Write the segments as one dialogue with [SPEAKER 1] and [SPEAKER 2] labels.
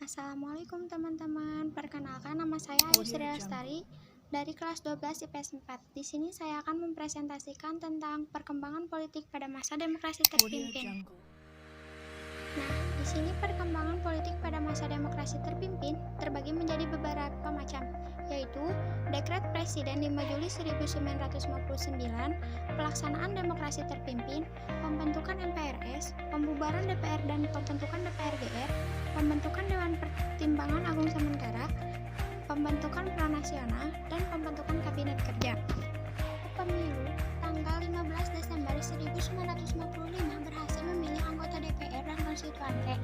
[SPEAKER 1] Assalamualaikum teman-teman. Perkenalkan, nama saya Ayu Sri Lestari dari kelas 12 IPS 4. Di sini saya akan mempresentasikan tentang perkembangan politik pada masa demokrasi terpimpin. Nah, di sini perkembangan politik pada masa demokrasi terpimpin terbagi menjadi beberapa macam, yaitu Dekret Presiden 5 Juli 1959, pelaksanaan demokrasi terpimpin, pembentukan MPRS, pembubaran DPR dan pembentukan DPR-GR, pembentukan Dewan Pertimbangan Agung Sementara, pembentukan Pranasional, dan pembentukan Kabinet Kerja. Pemilu tanggal 15 Desember 1955 berhasil memilih anggota DPR dan konstituante.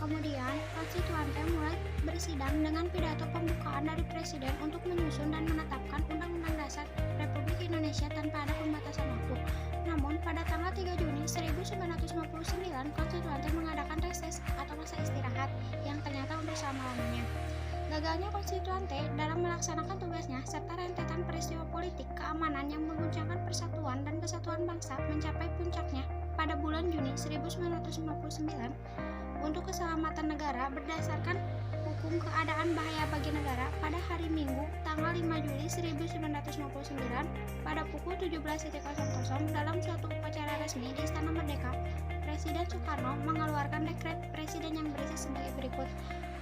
[SPEAKER 1] Kemudian, konstituante mulai bersidang dengan pidato pembukaan dari Presiden untuk menyusun dan menetapkan Undang-Undang Dasar Republik Indonesia tanpa ada pembatasan waktu. Namun, pada tanggal 3 Juni 1959, konstituante mengadakan reses atau masa istirahat yang ternyata untuk selama-lamanya. Gagalnya konstituante dalam melaksanakan tugasnya serta rentetan peristiwa politik keamanan yang mengguncangkan persatuan dan kesatuan bangsa mencapai puncaknya pada bulan Juni 1959 untuk keselamatan negara berdasarkan hukum keadaan bahaya bagi negara pada hari Minggu tanggal 5 Juli 1959 pada pukul 17.00 dalam suatu upacara resmi di Istana Merdeka. Presiden Soekarno mengeluarkan dekret presiden yang berisi sebagai berikut.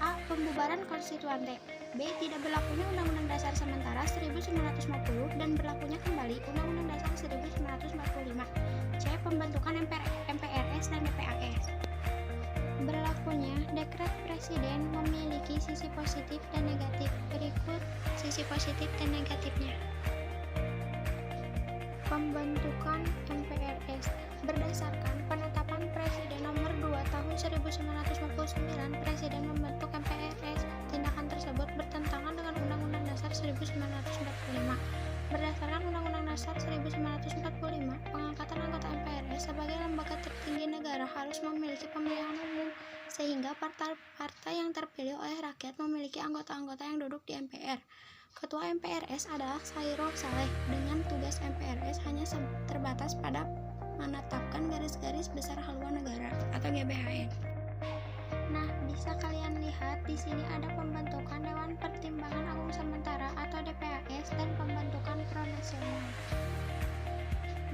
[SPEAKER 1] A. Pembubaran konstituante. B. Tidak berlakunya Undang-Undang Dasar Sementara 1950 dan berlakunya kembali Undang-Undang Dasar 1945. C. Pembentukan MPRS dan DPAS. Berlakunya dekret presiden memiliki sisi positif dan negatif. Berikut sisi positif dan negatifnya. Pembentukan MPRS berdasarkan penetapan Presiden nomor 2 tahun 1959, Presiden membentuk MPRS. Tindakan tersebut bertentangan dengan Undang-Undang Dasar 1945. Berdasarkan Undang-Undang Dasar 1945, pengangkatan anggota MPRS sebagai lembaga tertinggi negara harus memiliki pemilihan umum, sehingga partai yang terpilih oleh rakyat memiliki anggota-anggota yang duduk di MPR. Ketua MPRS adalah Chairul Saleh, dengan tugas MPRS hanya terbatas pada menetapkan garis-garis besar haluan negara atau GBHN. Nah, bisa kalian lihat di sini ada pembentukan Dewan Pertimbangan Agung Sementara atau DPAS dan pembentukan Pranasional.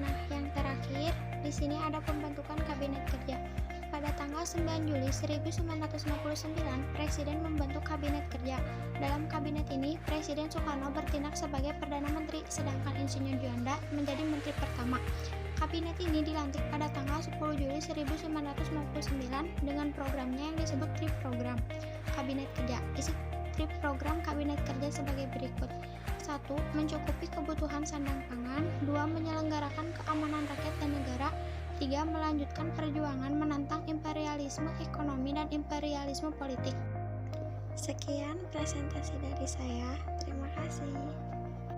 [SPEAKER 1] Nah, yang terakhir di sini ada pembentukan Kabinet Kerja. Pada tanggal 9 Juli 1959, Presiden membentuk Kabinet Kerja. Dalam kabinet ini, Presiden Soekarno bertindak sebagai Perdana Menteri, sedangkan Insinyur Juanda menjadi Menteri pertama. Kabinet ini dilantik pada tanggal 10 Juli 1959 dengan programnya yang disebut TRIP Program Kabinet Kerja. Isi TRIP Program Kabinet Kerja sebagai berikut. 1. Mencukupi kebutuhan sandang pangan. 2. Menyelenggarakan keamanan rakyat dan negara. 3. Melanjutkan perjuangan menentang imperialisme ekonomi dan imperialisme politik. Sekian presentasi dari saya. Terima kasih.